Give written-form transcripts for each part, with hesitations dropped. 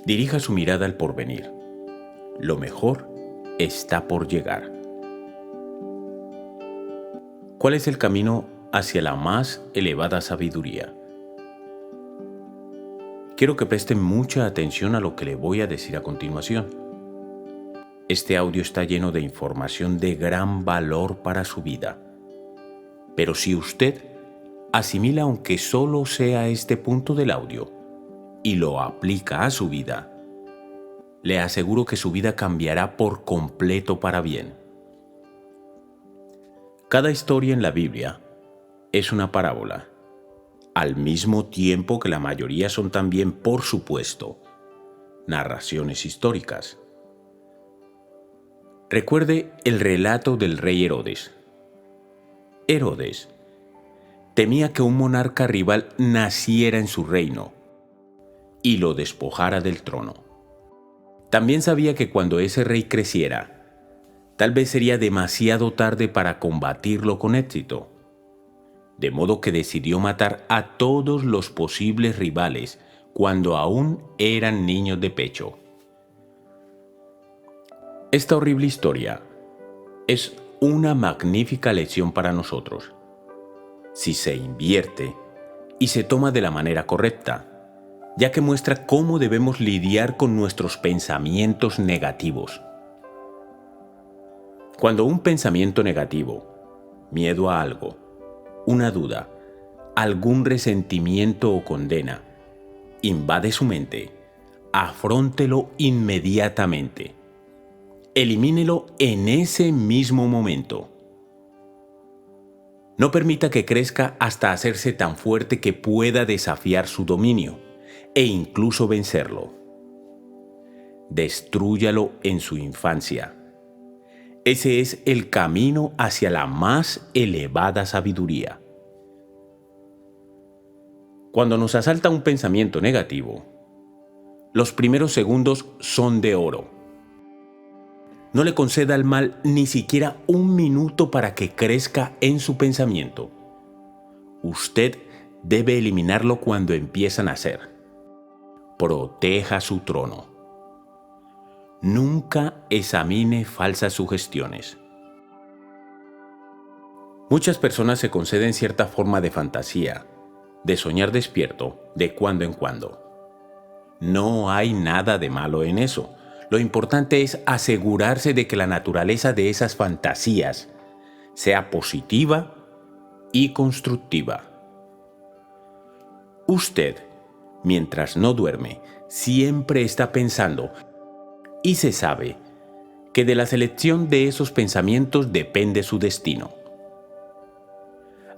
Dirija su mirada al porvenir. Lo mejor está por llegar. ¿Cuál es el camino hacia la más elevada sabiduría? Quiero que presten mucha atención a lo que le voy a decir a continuación. Este audio está lleno de información de gran valor para su vida. Pero si usted asimila aunque solo sea este punto del audio y lo aplica a su vida, le aseguro que su vida cambiará por completo para bien. Cada historia en la Biblia es una parábola, al mismo tiempo que la mayoría son también, por supuesto, narraciones históricas. Recuerde el relato del rey Herodes. Herodes temía que un monarca rival naciera en su reino y lo despojara del trono. También sabía que cuando ese rey creciera, tal vez sería demasiado tarde para combatirlo con éxito. De modo que decidió matar a todos los posibles rivales cuando aún eran niños de pecho. Esta horrible historia es una magnífica lección para nosotros, si se invierte y se toma de la manera correcta, ya que muestra cómo debemos lidiar con nuestros pensamientos negativos. Cuando un pensamiento negativo, miedo a algo, una duda, algún resentimiento o condena, invade su mente, afróntelo inmediatamente. Elimínelo en ese mismo momento. No permita que crezca hasta hacerse tan fuerte que pueda desafiar su dominio e incluso vencerlo. Destrúyalo en su infancia. Ese es el camino hacia la más elevada sabiduría. Cuando nos asalta un pensamiento negativo, los primeros segundos son de oro. No le conceda al mal ni siquiera un minuto para que crezca en su pensamiento. Usted debe eliminarlo cuando empieza a nacer. Proteja su trono. Nunca examine falsas sugestiones. Muchas personas se conceden cierta forma de fantasía, de soñar despierto de cuando en cuando. No hay nada de malo en eso. Lo importante es asegurarse de que la naturaleza de esas fantasías sea positiva y constructiva. Usted, mientras no duerme, siempre está pensando y se sabe que de la selección de esos pensamientos depende su destino.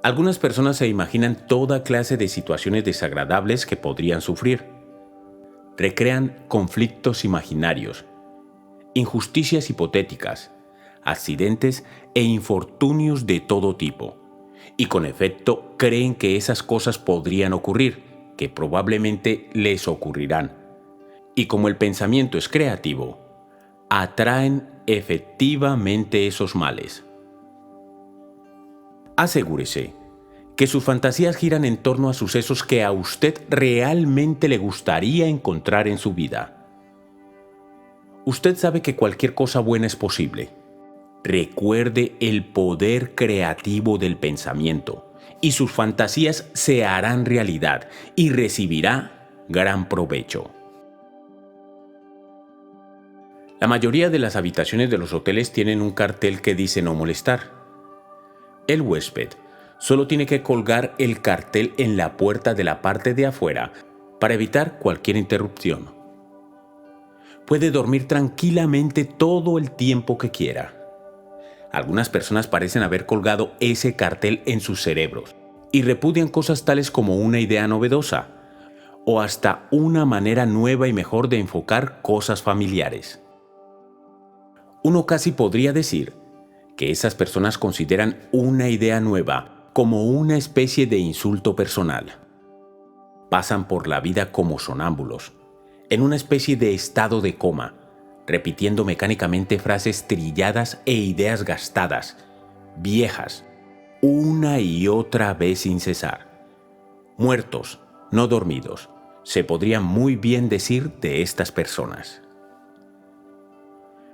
Algunas personas se imaginan toda clase de situaciones desagradables que podrían sufrir. Recrean conflictos imaginarios, injusticias hipotéticas, accidentes e infortunios de todo tipo, y con efecto creen que esas cosas podrían ocurrir, que probablemente les ocurrirán. Y como el pensamiento es creativo, atraen efectivamente esos males. Asegúrese que sus fantasías giran en torno a sucesos que a usted realmente le gustaría encontrar en su vida. Usted sabe que cualquier cosa buena es posible. Recuerde el poder creativo del pensamiento y sus fantasías se harán realidad y recibirá gran provecho. La mayoría de las habitaciones de los hoteles tienen un cartel que dice no molestar. El huésped solo tiene que colgar el cartel en la puerta de la parte de afuera para evitar cualquier interrupción. Puede dormir tranquilamente todo el tiempo que quiera. Algunas personas parecen haber colgado ese cartel en sus cerebros y repudian cosas tales como una idea novedosa o hasta una manera nueva y mejor de enfocar cosas familiares. Uno casi podría decir que esas personas consideran una idea nueva como una especie de insulto personal. Pasan por la vida como sonámbulos, en una especie de estado de coma, repitiendo mecánicamente frases trilladas e ideas gastadas, viejas, una y otra vez sin cesar. Muertos, no dormidos, se podría muy bien decir de estas personas.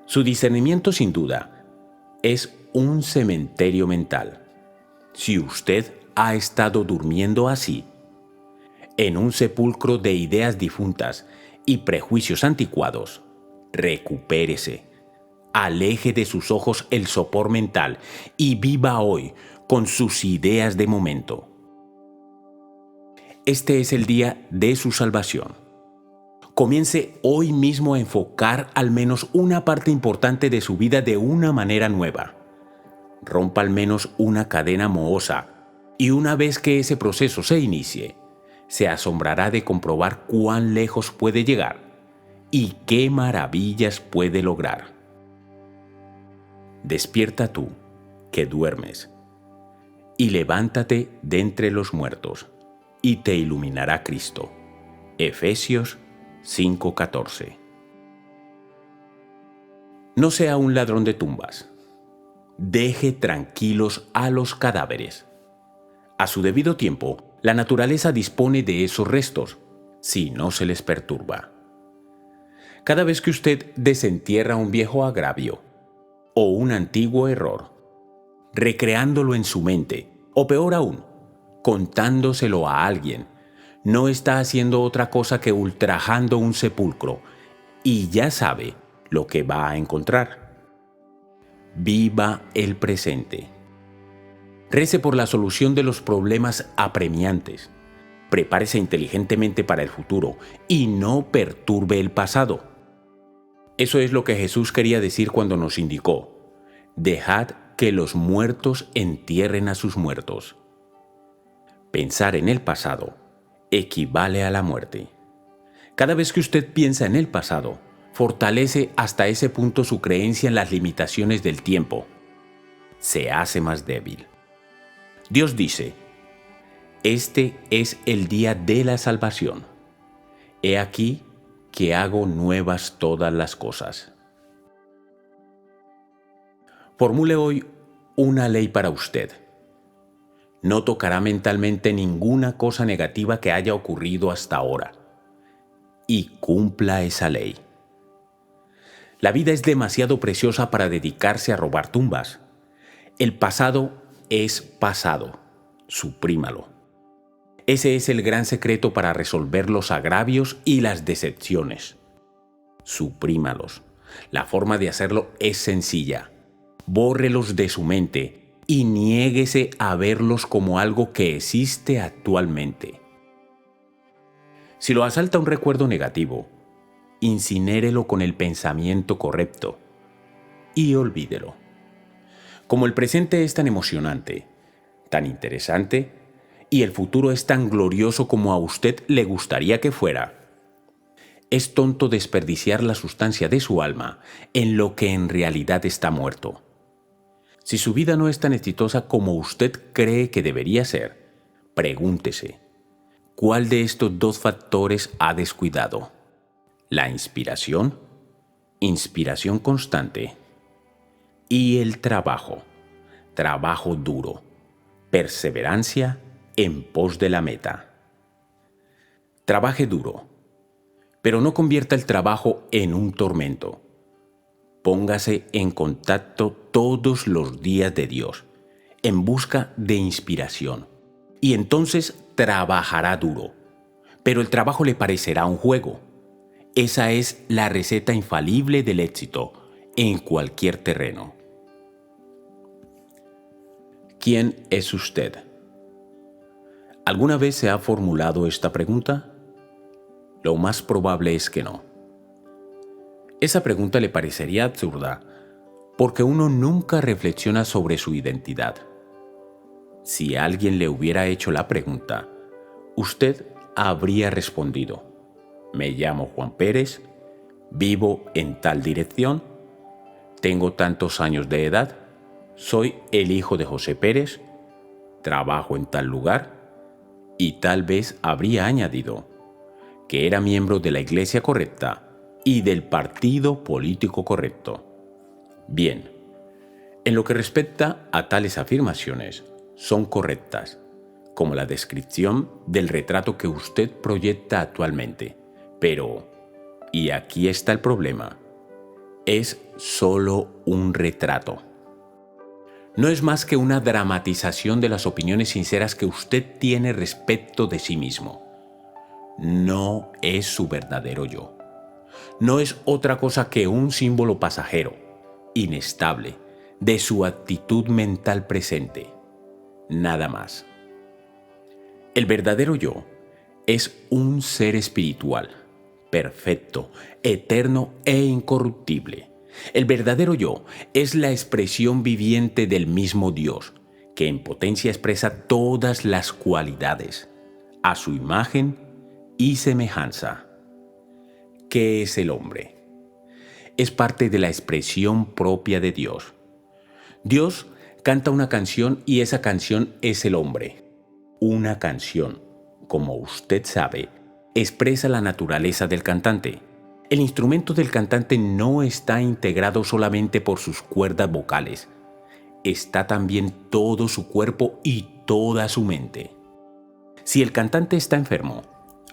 Su discernimiento, sin duda, es un cementerio mental. Si usted ha estado durmiendo así, en un sepulcro de ideas difuntas y prejuicios anticuados, recupérese, aleje de sus ojos el sopor mental y viva hoy con sus ideas de momento. Este es el día de su salvación. Comience hoy mismo a enfocar al menos una parte importante de su vida de una manera nueva. Rompa al menos una cadena mohosa y una vez que ese proceso se inicie, se asombrará de comprobar cuán lejos puede llegar y qué maravillas puede lograr. Despierta tú, que duermes, y levántate de entre los muertos, y te iluminará Cristo. Efesios 5:14. No sea un ladrón de tumbas. Deje tranquilos a los cadáveres. A su debido tiempo, la naturaleza dispone de esos restos, si no se les perturba. Cada vez que usted desentierra un viejo agravio o un antiguo error, recreándolo en su mente, o peor aún, contándoselo a alguien, no está haciendo otra cosa que ultrajando un sepulcro y ya sabe lo que va a encontrar. Viva el presente. Rece por la solución de los problemas apremiantes. Prepárese inteligentemente para el futuro y no perturbe el pasado. Eso es lo que Jesús quería decir cuando nos indicó: dejad que los muertos entierren a sus muertos. Pensar en el pasado equivale a la muerte. Cada vez que usted piensa en el pasado, fortalece hasta ese punto su creencia en las limitaciones del tiempo. Se hace más débil. Dios dice: este es el día de la salvación. He aquí que hago nuevas todas las cosas. Formule hoy una ley para usted. No tocará mentalmente ninguna cosa negativa que haya ocurrido hasta ahora. Y cumpla esa ley. La vida es demasiado preciosa para dedicarse a robar tumbas. El pasado es pasado. Suprímalo. Ese es el gran secreto para resolver los agravios y las decepciones. Suprímalos. La forma de hacerlo es sencilla. Bórrelos de su mente y niéguese a verlos como algo que existe actualmente. Si lo asalta un recuerdo negativo, incinérelo con el pensamiento correcto y olvídelo. Como el presente es tan emocionante, tan interesante, y el futuro es tan glorioso como a usted le gustaría que fuera, es tonto desperdiciar la sustancia de su alma en lo que en realidad está muerto. Si su vida no es tan exitosa como usted cree que debería ser, pregúntese, ¿cuál de estos dos factores ha descuidado? La inspiración constante, y el trabajo duro, perseverancia en pos de la meta. Trabaje duro, pero no convierta el trabajo en un tormento. Póngase en contacto todos los días de Dios, en busca de inspiración, y entonces trabajará duro. Pero el trabajo le parecerá un juego. Esa es la receta infalible del éxito en cualquier terreno. ¿Quién es usted? ¿Alguna vez se ha formulado esta pregunta? Lo más probable es que no. Esa pregunta le parecería absurda porque uno nunca reflexiona sobre su identidad. Si alguien le hubiera hecho la pregunta, usted habría respondido: me llamo Juan Pérez, vivo en tal dirección, tengo tantos años de edad, soy el hijo de José Pérez, trabajo en tal lugar, y tal vez habría añadido que era miembro de la iglesia correcta y del partido político correcto. Bien, en lo que respecta a tales afirmaciones, son correctas, como la descripción del retrato que usted proyecta actualmente. Pero, y aquí está el problema, es solo un retrato. No es más que una dramatización de las opiniones sinceras que usted tiene respecto de sí mismo. No es su verdadero yo. No es otra cosa que un símbolo pasajero, inestable, de su actitud mental presente. Nada más. El verdadero yo es un ser espiritual, perfecto, eterno e incorruptible. El verdadero yo es la expresión viviente del mismo Dios, que en potencia expresa todas las cualidades, a su imagen y semejanza. ¿Qué es el hombre? Es parte de la expresión propia de Dios. Dios canta una canción y esa canción es el hombre. Una canción, como usted sabe, expresa la naturaleza del cantante. El instrumento del cantante no está integrado solamente por sus cuerdas vocales. Está también todo su cuerpo y toda su mente. Si el cantante está enfermo,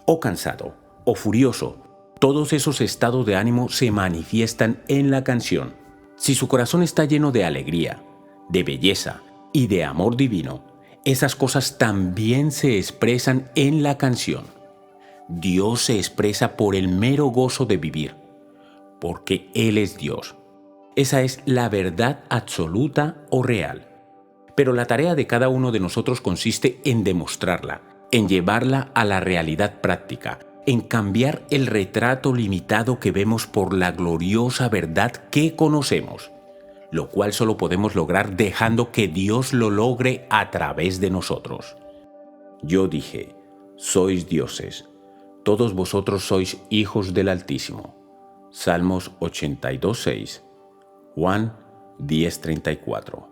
o cansado, o furioso, todos esos estados de ánimo se manifiestan en la canción. Si su corazón está lleno de alegría, de belleza y de amor divino, esas cosas también se expresan en la canción. Dios se expresa por el mero gozo de vivir, porque Él es Dios. Esa es la verdad absoluta o real. Pero la tarea de cada uno de nosotros consiste en demostrarla, en llevarla a la realidad práctica, en cambiar el retrato limitado que vemos por la gloriosa verdad que conocemos, lo cual solo podemos lograr dejando que Dios lo logre a través de nosotros. Yo dije, sois dioses, todos vosotros sois hijos del Altísimo. Salmos 82:6, Juan 10:34.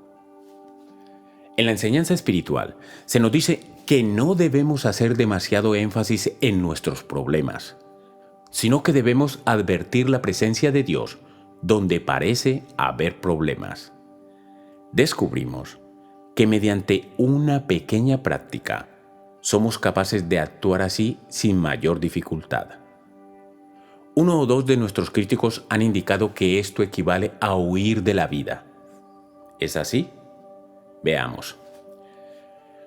En la enseñanza espiritual se nos dice que no debemos hacer demasiado énfasis en nuestros problemas, sino que debemos advertir la presencia de Dios donde parece haber problemas. Descubrimos que mediante una pequeña práctica somos capaces de actuar así sin mayor dificultad. Uno o dos de nuestros críticos han indicado que esto equivale a huir de la vida. ¿Es así? Veamos.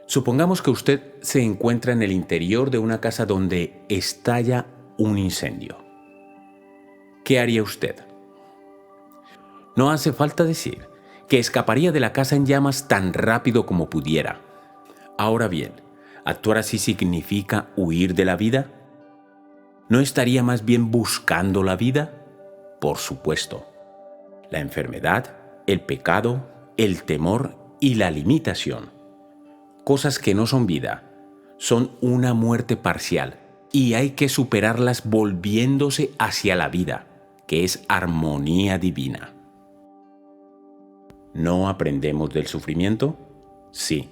Supongamos que usted se encuentra en el interior de una casa donde estalla un incendio. ¿Qué haría usted? No hace falta decir que escaparía de la casa en llamas tan rápido como pudiera. Ahora bien, ¿actuar así significa huir de la vida? ¿No estaría más bien buscando la vida? Por supuesto. La enfermedad, el pecado, el temor y la limitación, cosas que no son vida, son una muerte parcial y hay que superarlas volviéndose hacia la vida, que es armonía divina. ¿No aprendemos del sufrimiento? Sí,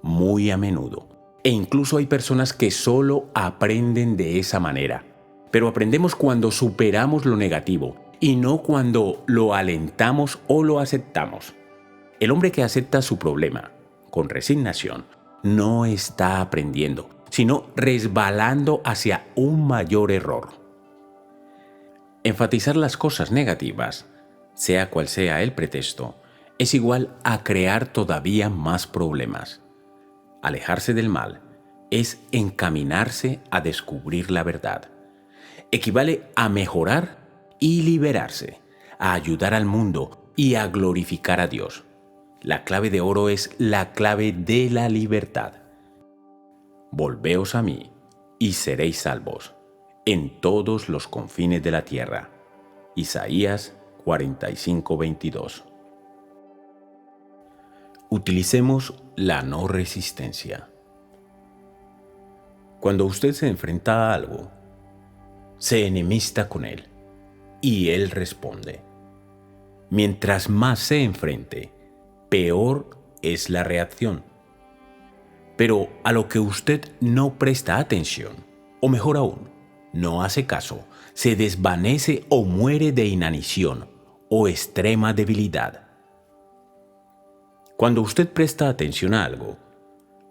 muy a menudo. E incluso hay personas que solo aprenden de esa manera. Pero aprendemos cuando superamos lo negativo y no cuando lo alentamos o lo aceptamos. El hombre que acepta su problema con resignación no está aprendiendo, sino resbalando hacia un mayor error. Enfatizar las cosas negativas, sea cual sea el pretexto, es igual a crear todavía más problemas. Alejarse del mal es encaminarse a descubrir la verdad. Equivale a mejorar y liberarse, a ayudar al mundo y a glorificar a Dios. La clave de oro es la clave de la libertad. Volveos a mí y seréis salvos en todos los confines de la tierra. Isaías 45:22. Utilicemos la no resistencia. Cuando usted se enfrenta a algo, se enemista con él y él responde. Mientras más se enfrente, peor es la reacción. Pero a lo que usted no presta atención, o mejor aún, no hace caso, se desvanece o muere de inanición o extrema debilidad. Cuando usted presta atención a algo,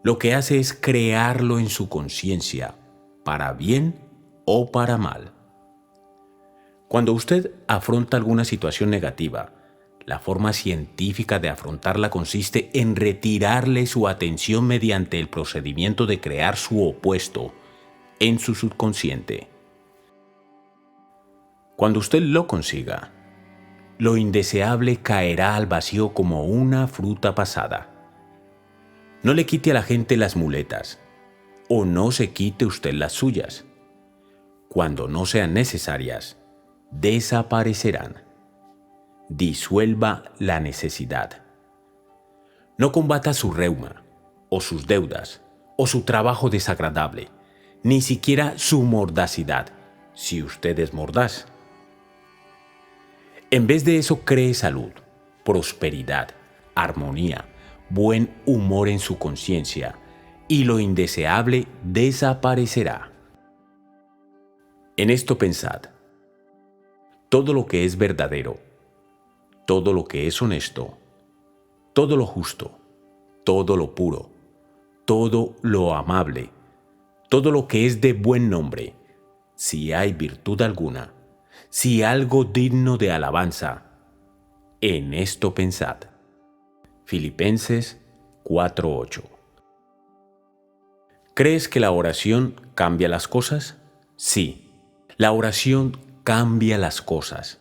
lo que hace es crearlo en su conciencia, para bien o para mal. Cuando usted afronta alguna situación negativa, la forma científica de afrontarla consiste en retirarle su atención mediante el procedimiento de crear su opuesto en su subconsciente. Cuando usted lo consiga, lo indeseable caerá al vacío como una fruta pasada. No le quite a la gente las muletas, o no se quite usted las suyas. Cuando no sean necesarias, desaparecerán. Disuelva la necesidad. No combata su reuma, o sus deudas, o su trabajo desagradable, ni siquiera su mordacidad, si usted es mordaz. En vez de eso, cree salud, prosperidad, armonía, buen humor en su conciencia, y lo indeseable desaparecerá. En esto pensad: todo lo que es verdadero, todo lo que es honesto, todo lo justo, todo lo puro, todo lo amable, todo lo que es de buen nombre, si hay virtud alguna, si algo digno de alabanza, en esto pensad. Filipenses 4:8. ¿Crees que la oración cambia las cosas? Sí, la oración cambia las cosas.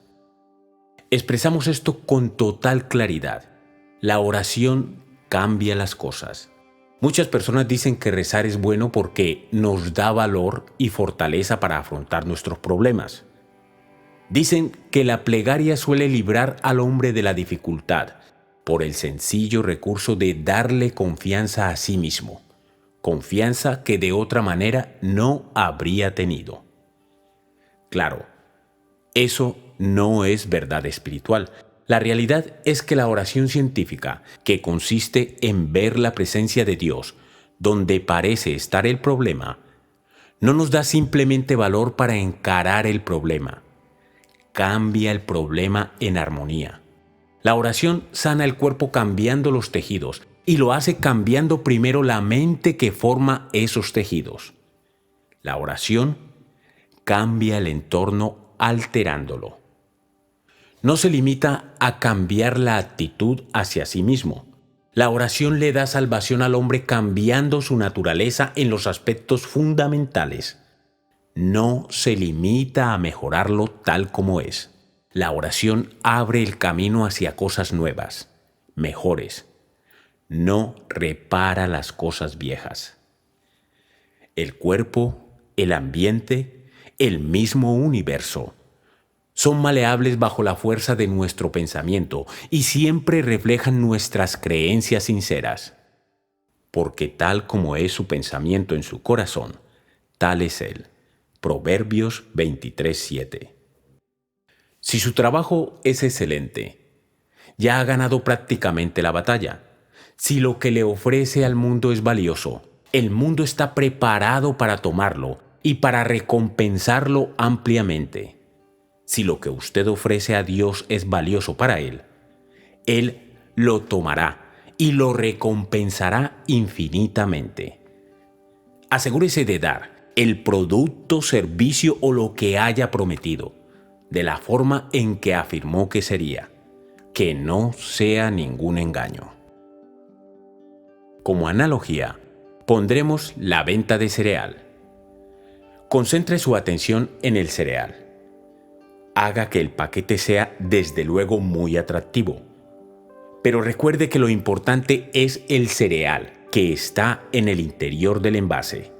Expresamos esto con total claridad. La oración cambia las cosas. Muchas personas dicen que rezar es bueno porque nos da valor y fortaleza para afrontar nuestros problemas. Dicen que la plegaria suele librar al hombre de la dificultad por el sencillo recurso de darle confianza a sí mismo, confianza que de otra manera no habría tenido. Claro, eso no es verdad espiritual. La realidad es que la oración científica, que consiste en ver la presencia de Dios donde parece estar el problema, no nos da simplemente valor para encarar el problema. Cambia el problema en armonía. La oración sana el cuerpo cambiando los tejidos y lo hace cambiando primero la mente que forma esos tejidos. La oración cambia el entorno alterándolo. No se limita a cambiar la actitud hacia sí mismo. La oración le da salvación al hombre cambiando su naturaleza en los aspectos fundamentales. No se limita a mejorarlo tal como es. La oración abre el camino hacia cosas nuevas, mejores. No repara las cosas viejas. El cuerpo, el ambiente, el mismo universo son maleables bajo la fuerza de nuestro pensamiento y siempre reflejan nuestras creencias sinceras. Porque tal como es su pensamiento en su corazón, tal es él. Proverbios 23:7. Si su trabajo es excelente, ya ha ganado prácticamente la batalla. Si lo que le ofrece al mundo es valioso, el mundo está preparado para tomarlo y para recompensarlo ampliamente. Si lo que usted ofrece a Dios es valioso para Él lo tomará y lo recompensará infinitamente. Asegúrese de dar el producto, servicio o lo que haya prometido, de la forma en que afirmó que sería, que no sea ningún engaño. Como analogía, pondremos la venta de cereal. Concentre su atención en el cereal. Haga que el paquete sea desde luego muy atractivo. Pero recuerde que lo importante es el cereal que está en el interior del envase.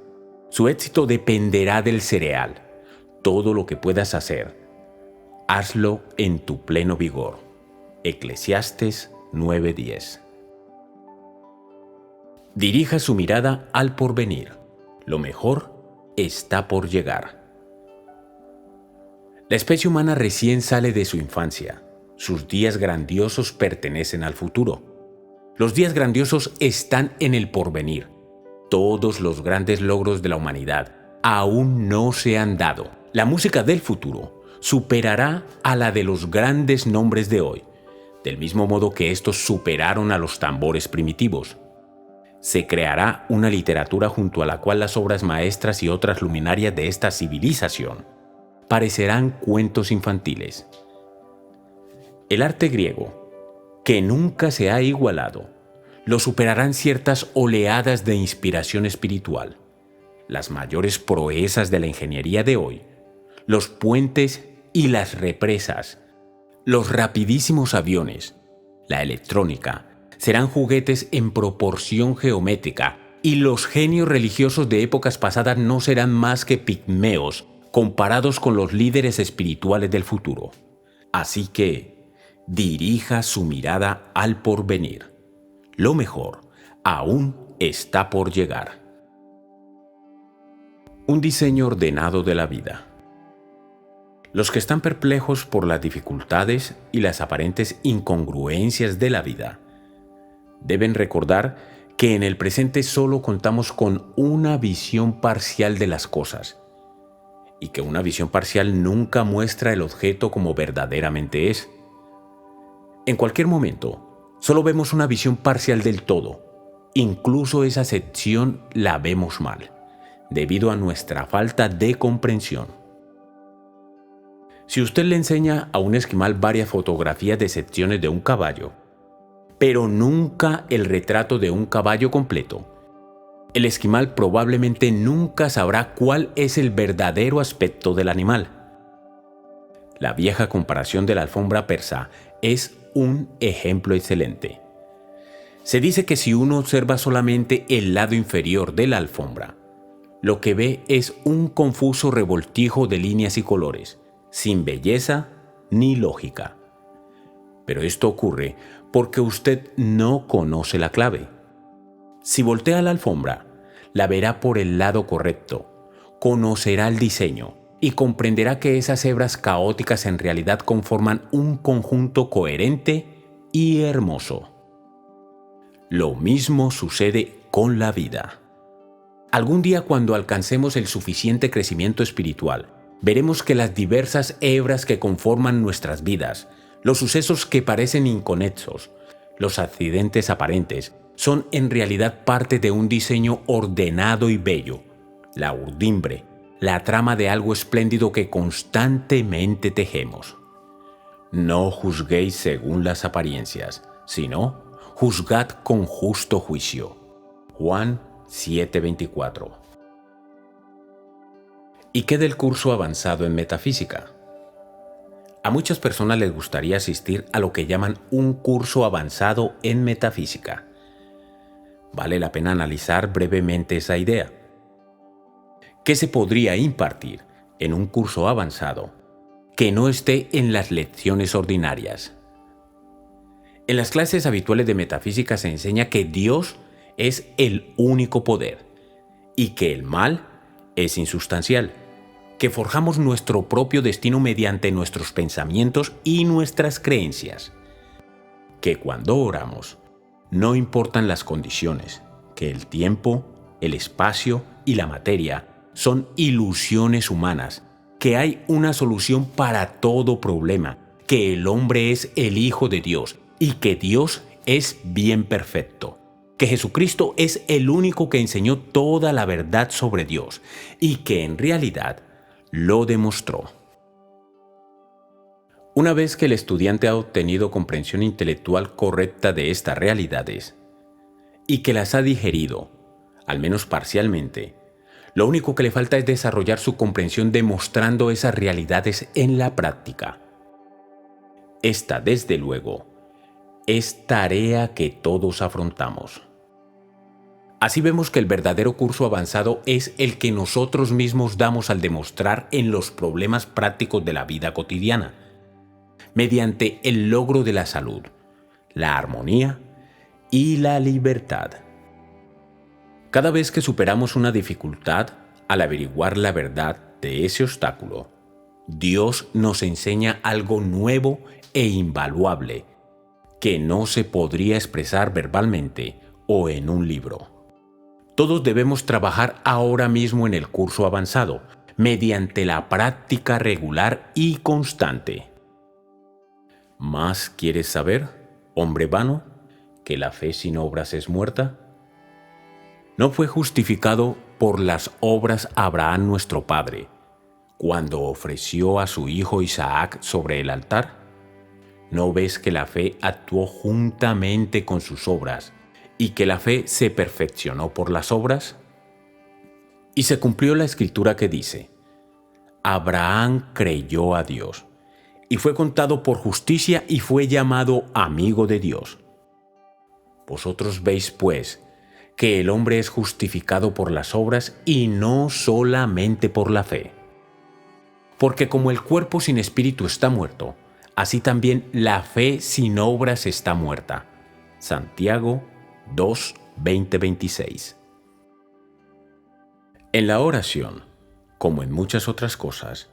Su éxito dependerá del cereal. Todo lo que puedas hacer, hazlo en tu pleno vigor. Eclesiastes 9:10. Dirija su mirada al porvenir. Lo mejor está por llegar. La especie humana recién sale de su infancia. Sus días grandiosos pertenecen al futuro. Los días grandiosos están en el porvenir. Todos los grandes logros de la humanidad aún no se han dado. La música del futuro superará a la de los grandes nombres de hoy, del mismo modo que estos superaron a los tambores primitivos. Se creará una literatura junto a la cual las obras maestras y otras luminarias de esta civilización parecerán cuentos infantiles. El arte griego, que nunca se ha igualado, lo superarán ciertas oleadas de inspiración espiritual. Las mayores proezas de la ingeniería de hoy, los puentes y las represas, los rapidísimos aviones, la electrónica, serán juguetes en proporción geométrica, y los genios religiosos de épocas pasadas no serán más que pigmeos comparados con los líderes espirituales del futuro. Así que, dirija su mirada al porvenir. Lo mejor aún está por llegar. Un diseño ordenado de la vida. Los que están perplejos por las dificultades y las aparentes incongruencias de la vida deben recordar que en el presente solo contamos con una visión parcial de las cosas, y que una visión parcial nunca muestra el objeto como verdaderamente es. En cualquier momento, solo vemos una visión parcial del todo. Incluso esa sección la vemos mal, debido a nuestra falta de comprensión. Si usted le enseña a un esquimal varias fotografías de secciones de un caballo, pero nunca el retrato de un caballo completo, el esquimal probablemente nunca sabrá cuál es el verdadero aspecto del animal. La vieja comparación de la alfombra persa es un ejemplo excelente. Se dice que si uno observa solamente el lado inferior de la alfombra, lo que ve es un confuso revoltijo de líneas y colores, sin belleza ni lógica. Pero esto ocurre porque usted no conoce la clave. Si voltea la alfombra, la verá por el lado correcto, conocerá el diseño y comprenderá que esas hebras caóticas en realidad conforman un conjunto coherente y hermoso. Lo mismo sucede con la vida. Algún día, cuando alcancemos el suficiente crecimiento espiritual, veremos que las diversas hebras que conforman nuestras vidas, los sucesos que parecen inconexos, los accidentes aparentes, son en realidad parte de un diseño ordenado y bello, la urdimbre, la trama de algo espléndido que constantemente tejemos. No juzguéis según las apariencias, sino juzgad con justo juicio. Juan 7:24. ¿Y qué del curso avanzado en metafísica? A muchas personas les gustaría asistir a lo que llaman un curso avanzado en metafísica. Vale la pena analizar brevemente esa idea. ¿Qué se podría impartir en un curso avanzado que no esté en las lecciones ordinarias? En las clases habituales de metafísica se enseña que Dios es el único poder y que el mal es insustancial, que forjamos nuestro propio destino mediante nuestros pensamientos y nuestras creencias, que cuando oramos no importan las condiciones, que el tiempo, el espacio y la materia son ilusiones humanas, que hay una solución para todo problema, que el hombre es el Hijo de Dios y que Dios es bien perfecto, que Jesucristo es el único que enseñó toda la verdad sobre Dios y que en realidad lo demostró. Una vez que el estudiante ha obtenido comprensión intelectual correcta de estas realidades y que las ha digerido, al menos parcialmente, lo único que le falta es desarrollar su comprensión demostrando esas realidades en la práctica. Esta, desde luego, es tarea que todos afrontamos. Así vemos que el verdadero curso avanzado es el que nosotros mismos damos al demostrar en los problemas prácticos de la vida cotidiana, mediante el logro de la salud, la armonía y la libertad. Cada vez que superamos una dificultad, al averiguar la verdad de ese obstáculo, Dios nos enseña algo nuevo e invaluable que no se podría expresar verbalmente o en un libro. Todos debemos trabajar ahora mismo en el curso avanzado, mediante la práctica regular y constante. ¿Más quieres saber, hombre vano, que la fe sin obras es muerta? ¿No fue justificado por las obras Abraham nuestro padre, cuando ofreció a su hijo Isaac sobre el altar? ¿No ves que la fe actuó juntamente con sus obras y que la fe se perfeccionó por las obras? Y se cumplió la escritura que dice: Abraham creyó a Dios, y fue contado por justicia y fue llamado amigo de Dios. Vosotros veis, pues, que el hombre es justificado por las obras y no solamente por la fe. Porque como el cuerpo sin espíritu está muerto, así también la fe sin obras está muerta. Santiago 2, 20-26. En la oración, como en muchas otras cosas,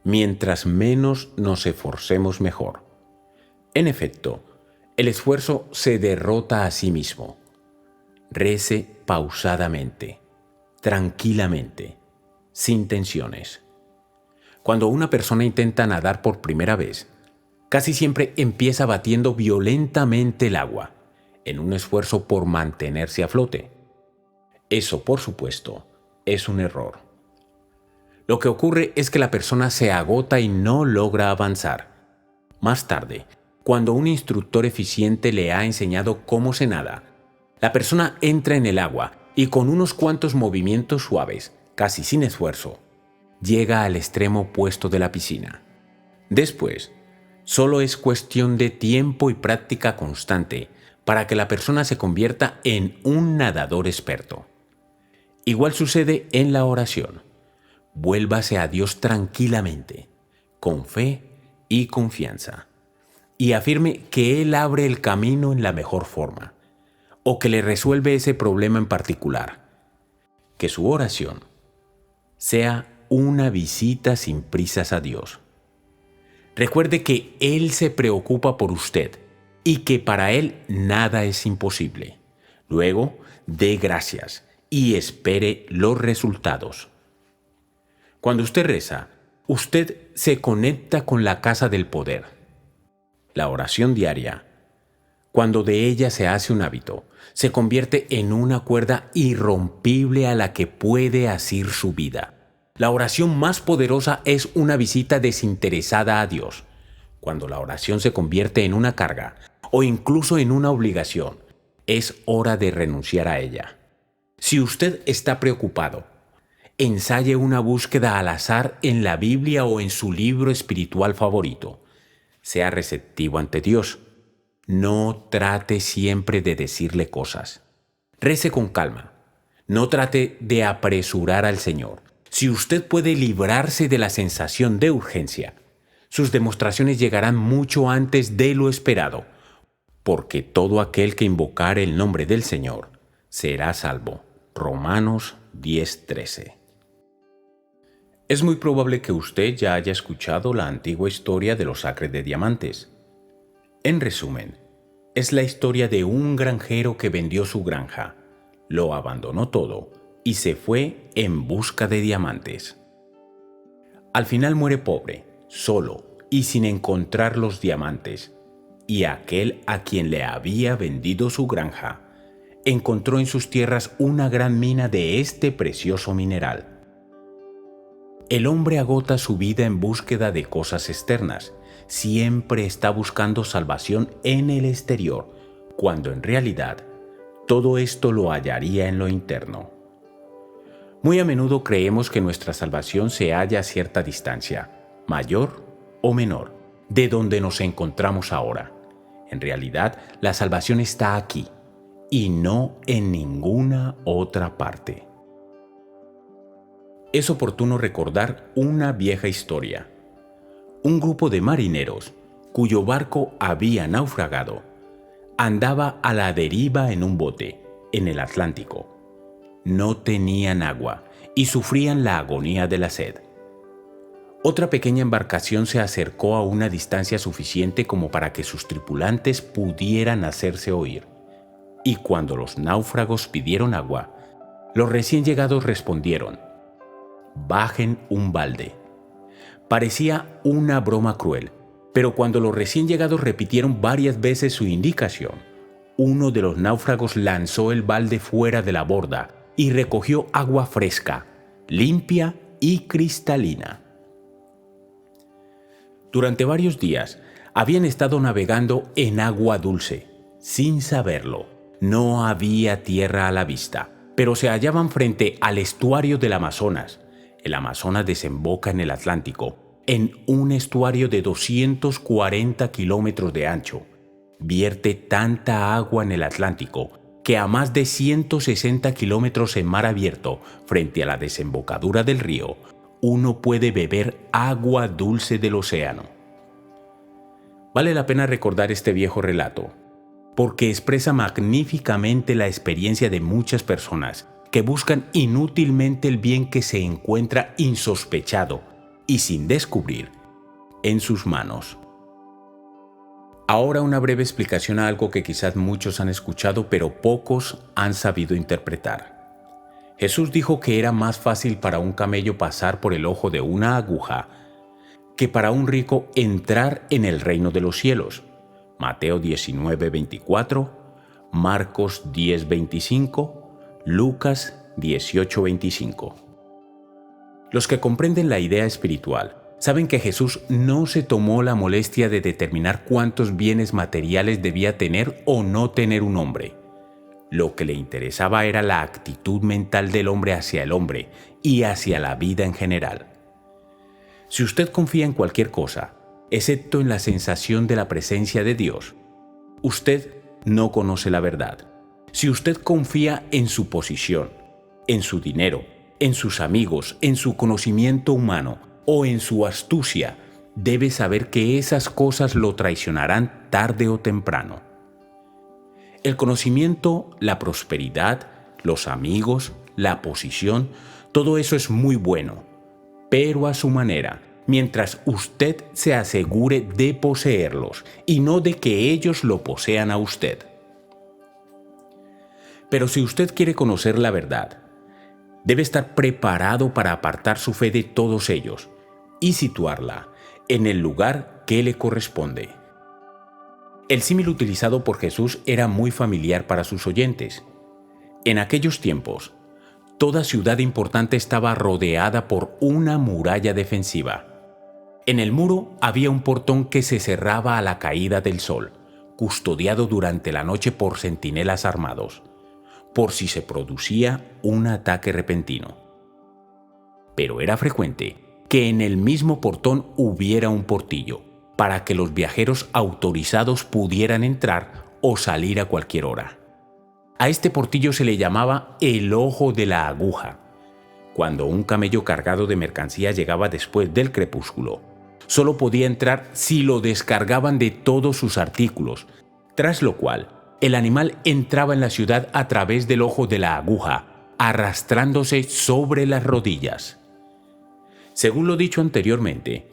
mientras menos nos esforcemos mejor. En efecto, el esfuerzo se derrota a sí mismo. Rece pausadamente, tranquilamente, sin tensiones. Cuando una persona intenta nadar por primera vez, casi siempre empieza batiendo violentamente el agua, en un esfuerzo por mantenerse a flote. Eso, por supuesto, es un error. Lo que ocurre es que la persona se agota y no logra avanzar. Más tarde, cuando un instructor eficiente le ha enseñado cómo se nada, la persona entra en el agua y con unos cuantos movimientos suaves, casi sin esfuerzo, llega al extremo opuesto de la piscina. Después, solo es cuestión de tiempo y práctica constante para que la persona se convierta en un nadador experto. Igual sucede en la oración. Vuélvase a Dios tranquilamente, con fe y confianza, y afirme que Él abre el camino en la mejor forma, o que le resuelve ese problema en particular. Que su oración sea una visita sin prisas a Dios. Recuerde que Él se preocupa por usted y que para Él nada es imposible. Luego, dé gracias y espere los resultados. Cuando usted reza, usted se conecta con la casa del poder. La oración diaria, cuando de ella se hace un hábito, se convierte en una cuerda irrompible a la que puede asir su vida. La oración más poderosa es una visita desinteresada a Dios. Cuando la oración se convierte en una carga o incluso en una obligación, es hora de renunciar a ella. Si usted está preocupado, ensaye una búsqueda al azar en la Biblia o en su libro espiritual favorito. Sea receptivo ante Dios. No trate siempre de decirle cosas. Rece con calma. No trate de apresurar al Señor. Si usted puede librarse de la sensación de urgencia, sus demostraciones llegarán mucho antes de lo esperado, porque todo aquel que invocare el nombre del Señor será salvo. Romanos 10:13. Es muy probable que usted ya haya escuchado la antigua historia de los acres de diamantes. En resumen, es la historia de un granjero que vendió su granja, lo abandonó todo y se fue en busca de diamantes. Al final muere pobre, solo y sin encontrar los diamantes, y aquel a quien le había vendido su granja encontró en sus tierras una gran mina de este precioso mineral. El hombre agota su vida en búsqueda de cosas externas. Siempre está buscando salvación en el exterior, cuando en realidad todo esto lo hallaría en lo interno. Muy a menudo creemos que nuestra salvación se halla a cierta distancia, mayor o menor, de donde nos encontramos ahora. En realidad, la salvación está aquí y no en ninguna otra parte. Es oportuno recordar una vieja historia. Un grupo de marineros, cuyo barco había naufragado, andaba a la deriva en un bote, en el Atlántico. No tenían agua y sufrían la agonía de la sed. Otra pequeña embarcación se acercó a una distancia suficiente como para que sus tripulantes pudieran hacerse oír. Y cuando los náufragos pidieron agua, los recién llegados respondieron: «Bajen un balde». Parecía una broma cruel, pero cuando los recién llegados repitieron varias veces su indicación, uno de los náufragos lanzó el balde fuera de la borda y recogió agua fresca, limpia y cristalina. Durante varios días habían estado navegando en agua dulce, sin saberlo. No había tierra a la vista, pero se hallaban frente al estuario del Amazonas. El Amazonas desemboca en el Atlántico, en un estuario de 240 kilómetros de ancho. Vierte tanta agua en el Atlántico que a más de 160 kilómetros en mar abierto, frente a la desembocadura del río, uno puede beber agua dulce del océano. Vale la pena recordar este viejo relato, porque expresa magníficamente la experiencia de muchas personas que buscan inútilmente el bien que se encuentra insospechado y sin descubrir en sus manos. Ahora una breve explicación a algo que quizás muchos han escuchado, pero pocos han sabido interpretar. Jesús dijo que era más fácil para un camello pasar por el ojo de una aguja que para un rico entrar en el reino de los cielos. Mateo 19:24, Marcos 10:25, Lucas 18:25. Los que comprenden la idea espiritual saben que Jesús no se tomó la molestia de determinar cuántos bienes materiales debía tener o no tener un hombre. Lo que le interesaba era la actitud mental del hombre hacia el hombre y hacia la vida en general. Si usted confía en cualquier cosa, excepto en la sensación de la presencia de Dios, usted no conoce la verdad. Si usted confía en su posición, en su dinero, en sus amigos, en su conocimiento humano o en su astucia, debe saber que esas cosas lo traicionarán tarde o temprano. El conocimiento, la prosperidad, los amigos, la posición, todo eso es muy bueno, pero a su manera, mientras usted se asegure de poseerlos y no de que ellos lo posean a usted. Pero si usted quiere conocer la verdad, debe estar preparado para apartar su fe de todos ellos y situarla en el lugar que le corresponde. El símil utilizado por Jesús era muy familiar para sus oyentes. En aquellos tiempos, toda ciudad importante estaba rodeada por una muralla defensiva. En el muro había un portón que se cerraba a la caída del sol, custodiado durante la noche por centinelas armados, por si se producía un ataque repentino. Pero era frecuente que en el mismo portón hubiera un portillo, para que los viajeros autorizados pudieran entrar o salir a cualquier hora. A este portillo se le llamaba el ojo de la aguja. Cuando un camello cargado de mercancía llegaba después del crepúsculo, solo podía entrar si lo descargaban de todos sus artículos, tras lo cual el animal entraba en la ciudad a través del ojo de la aguja, arrastrándose sobre las rodillas. Según lo dicho anteriormente,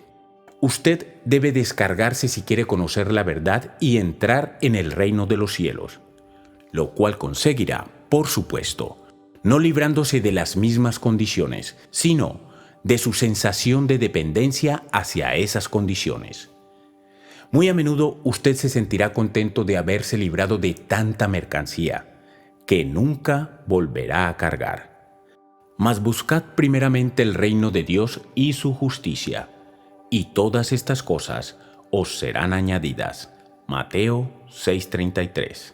usted debe descargarse si quiere conocer la verdad y entrar en el reino de los cielos, lo cual conseguirá, por supuesto, no librándose de las mismas condiciones, sino de su sensación de dependencia hacia esas condiciones. Muy a menudo usted se sentirá contento de haberse librado de tanta mercancía, que nunca volverá a cargar. Mas buscad primeramente el reino de Dios y su justicia, y todas estas cosas os serán añadidas. Mateo 6:33.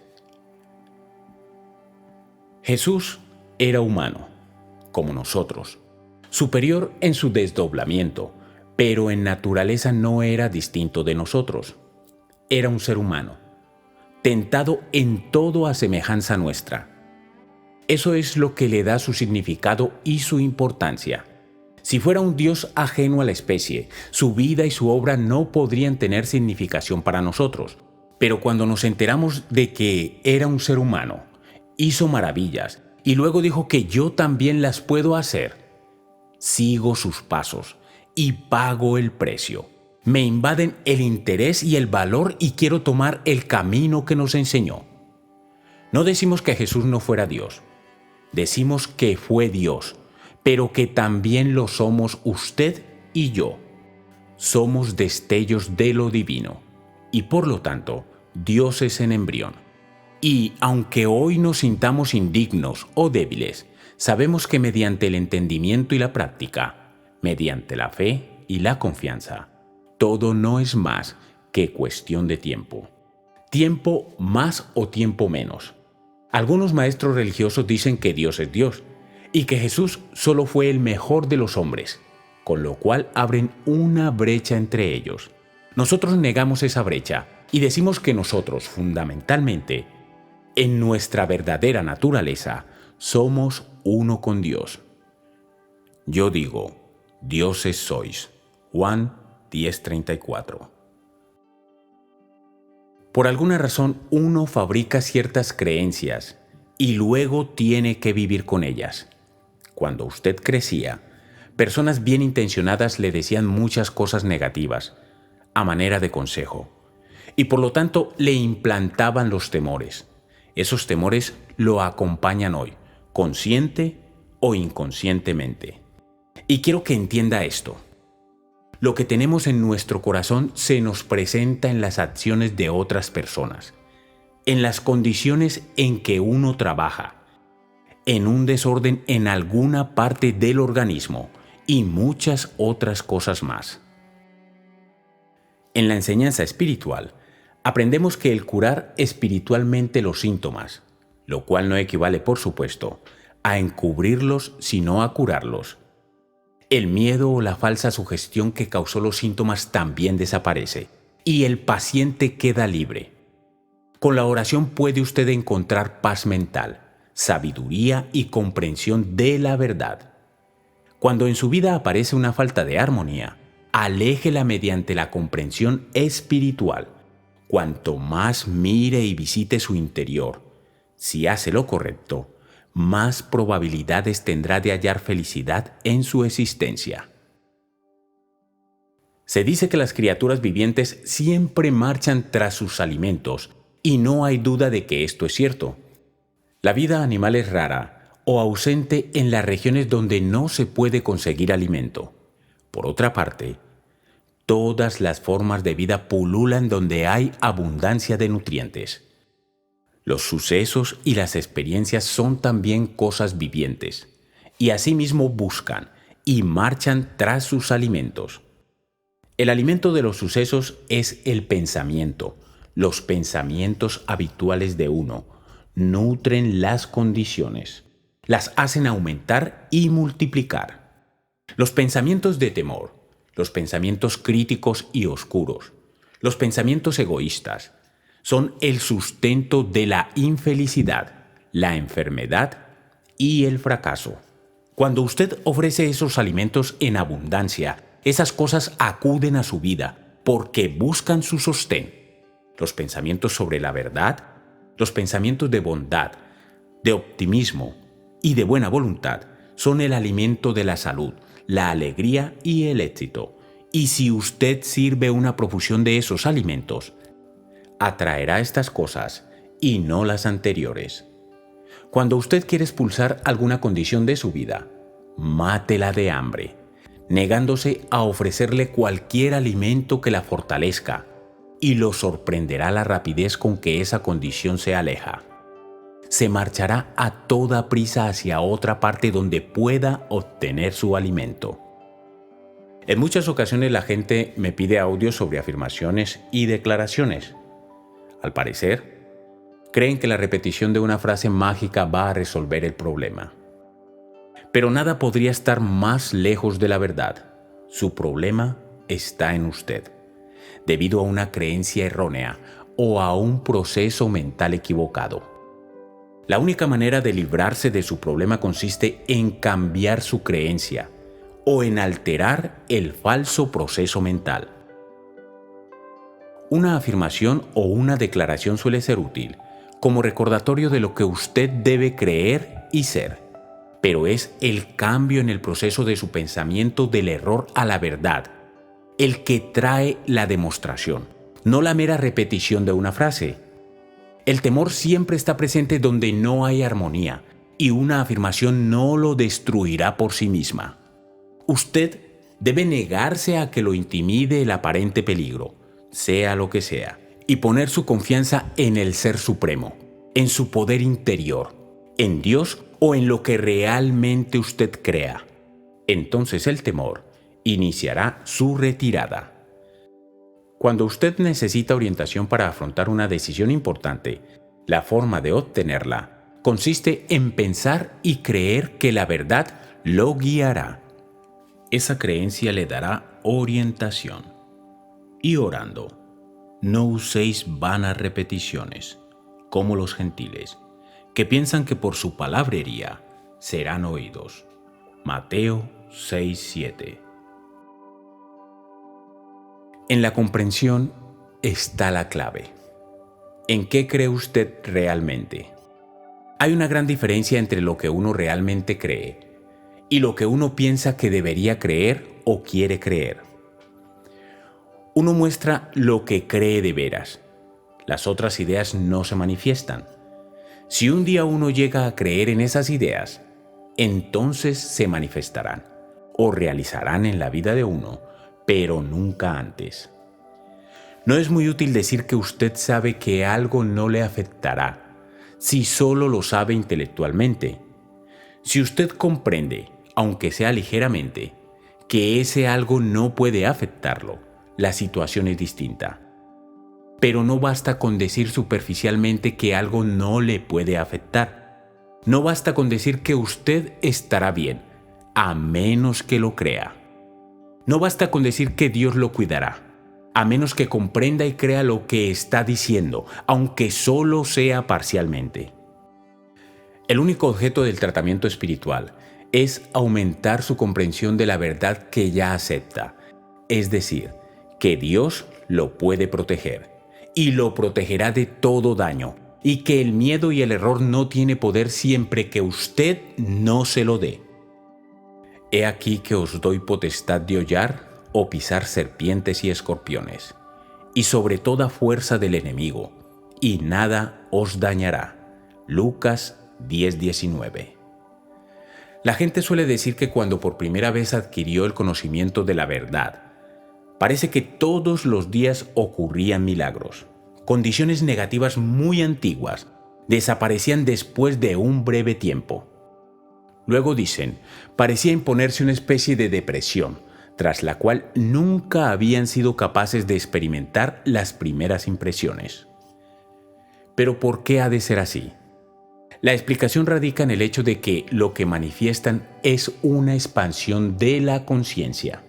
Jesús era humano, como nosotros, superior en su desdoblamiento, pero en naturaleza no era distinto de nosotros. Era un ser humano, tentado en todo a semejanza nuestra. Eso es lo que le da su significado y su importancia. Si fuera un Dios ajeno a la especie, su vida y su obra no podrían tener significación para nosotros. Pero cuando nos enteramos de que era un ser humano, hizo maravillas y luego dijo que yo también las puedo hacer, sigo sus pasos y pago el precio. Me invaden el interés y el valor y quiero tomar el camino que nos enseñó. No decimos que Jesús no fuera Dios. Decimos que fue Dios, pero que también lo somos usted y yo. Somos destellos de lo divino y por lo tanto, dioses en embrión. Y aunque hoy nos sintamos indignos o débiles, sabemos que mediante el entendimiento y la práctica, mediante la fe y la confianza, todo no es más que cuestión de tiempo. Tiempo más o tiempo menos. Algunos maestros religiosos dicen que Dios es Dios y que Jesús solo fue el mejor de los hombres, con lo cual abren una brecha entre ellos. Nosotros negamos esa brecha y decimos que nosotros, fundamentalmente, en nuestra verdadera naturaleza, somos uno con Dios. Yo digo, dioses sois. Juan 10:34. Por alguna razón uno fabrica ciertas creencias y luego tiene que vivir con ellas. Cuando usted crecía, personas bien intencionadas le decían muchas cosas negativas, a manera de consejo, y por lo tanto le implantaban los temores. Esos temores lo acompañan hoy, consciente o inconscientemente. Y quiero que entienda esto. Lo que tenemos en nuestro corazón se nos presenta en las acciones de otras personas, en las condiciones en que uno trabaja, en un desorden en alguna parte del organismo y muchas otras cosas más. En la enseñanza espiritual, aprendemos que el curar espiritualmente los síntomas, lo cual no equivale, por supuesto, a encubrirlos sino a curarlos. El miedo o la falsa sugestión que causó los síntomas también desaparece y el paciente queda libre. Con la oración puede usted encontrar paz mental, sabiduría y comprensión de la verdad. Cuando en su vida aparece una falta de armonía, aléjela mediante la comprensión espiritual. Cuanto más mire y visite su interior, si hace lo correcto, más probabilidades tendrá de hallar felicidad en su existencia. Se dice que las criaturas vivientes siempre marchan tras sus alimentos, y no hay duda de que esto es cierto. La vida animal es rara o ausente en las regiones donde no se puede conseguir alimento. Por otra parte, todas las formas de vida pululan donde hay abundancia de nutrientes. Los sucesos y las experiencias son también cosas vivientes, y asimismo buscan y marchan tras sus alimentos. El alimento de los sucesos es el pensamiento. Los pensamientos habituales de uno nutren las condiciones, las hacen aumentar y multiplicar. Los pensamientos de temor, los pensamientos críticos y oscuros, los pensamientos egoístas, son el sustento de la infelicidad, la enfermedad y el fracaso. Cuando usted ofrece esos alimentos en abundancia, esas cosas acuden a su vida porque buscan su sostén. Los pensamientos sobre la verdad, los pensamientos de bondad, de optimismo y de buena voluntad son el alimento de la salud, la alegría y el éxito. Y si usted sirve una profusión de esos alimentos, atraerá estas cosas y no las anteriores. Cuando usted quiere expulsar alguna condición de su vida, mátela de hambre, negándose a ofrecerle cualquier alimento que la fortalezca, y lo sorprenderá la rapidez con que esa condición se aleja. Se marchará a toda prisa hacia otra parte donde pueda obtener su alimento. En muchas ocasiones la gente me pide audios sobre afirmaciones y declaraciones. Al parecer, creen que la repetición de una frase mágica va a resolver el problema. Pero nada podría estar más lejos de la verdad. Su problema está en usted, debido a una creencia errónea o a un proceso mental equivocado. La única manera de librarse de su problema consiste en cambiar su creencia o en alterar el falso proceso mental. Una afirmación o una declaración suele ser útil como recordatorio de lo que usted debe creer y ser, pero es el cambio en el proceso de su pensamiento del error a la verdad el que trae la demostración, no la mera repetición de una frase. El temor siempre está presente donde no hay armonía, y una afirmación no lo destruirá por sí misma. Usted debe negarse a que lo intimide el aparente peligro, sea lo que sea, y poner su confianza en el Ser Supremo, en su poder interior, en Dios o en lo que realmente usted crea. Entonces el temor iniciará su retirada. Cuando usted necesita orientación para afrontar una decisión importante, la forma de obtenerla consiste en pensar y creer que la verdad lo guiará. Esa creencia le dará orientación. Y orando, no uséis vanas repeticiones, como los gentiles, que piensan que por su palabrería serán oídos. Mateo 6:7. En la comprensión está la clave. ¿En qué cree usted realmente? Hay una gran diferencia entre lo que uno realmente cree y lo que uno piensa que debería creer o quiere creer. Uno muestra lo que cree de veras. Las otras ideas no se manifiestan. Si un día uno llega a creer en esas ideas, entonces se manifestarán o realizarán en la vida de uno, pero nunca antes. No es muy útil decir que usted sabe que algo no le afectará si solo lo sabe intelectualmente. Si usted comprende, aunque sea ligeramente, que ese algo no puede afectarlo, la situación es distinta. Pero no basta con decir superficialmente que algo no le puede afectar. No basta con decir que usted estará bien, a menos que lo crea. No basta con decir que Dios lo cuidará, a menos que comprenda y crea lo que está diciendo, aunque solo sea parcialmente. El único objeto del tratamiento espiritual es aumentar su comprensión de la verdad que ya acepta, es decir, que Dios lo puede proteger y lo protegerá de todo daño, y que el miedo y el error no tiene poder siempre que usted no se lo dé. He aquí que os doy potestad de hollar o pisar serpientes y escorpiones, y sobre toda fuerza del enemigo, y nada os dañará. Lucas 10:19. La gente suele decir que cuando por primera vez adquirió el conocimiento de la verdad, parece que todos los días ocurrían milagros. Condiciones negativas muy antiguas desaparecían después de un breve tiempo. Luego dicen, parecía imponerse una especie de depresión, tras la cual nunca habían sido capaces de experimentar las primeras impresiones. Pero ¿por qué ha de ser así? La explicación radica en el hecho de que lo que manifiestan es una expansión de la conciencia.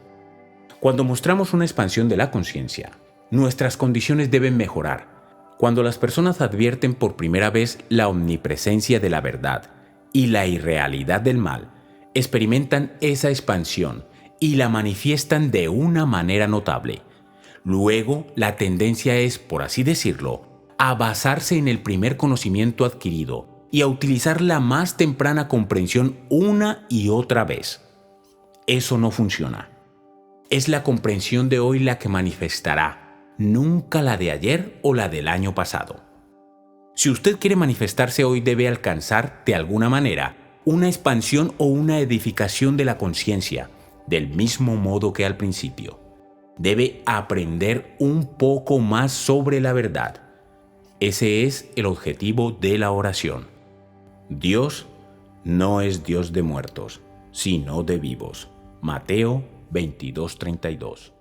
Cuando mostramos una expansión de la conciencia, nuestras condiciones deben mejorar. Cuando las personas advierten por primera vez la omnipresencia de la verdad y la irrealidad del mal, experimentan esa expansión y la manifiestan de una manera notable. Luego, la tendencia es, por así decirlo, a basarse en el primer conocimiento adquirido y a utilizar la más temprana comprensión una y otra vez. Eso no funciona. Es la comprensión de hoy la que manifestará, nunca la de ayer o la del año pasado. Si usted quiere manifestarse hoy, debe alcanzar, de alguna manera, una expansión o una edificación de la conciencia, del mismo modo que al principio. Debe aprender un poco más sobre la verdad. Ese es el objetivo de la oración. Dios no es Dios de muertos, sino de vivos. Mateo 22:32.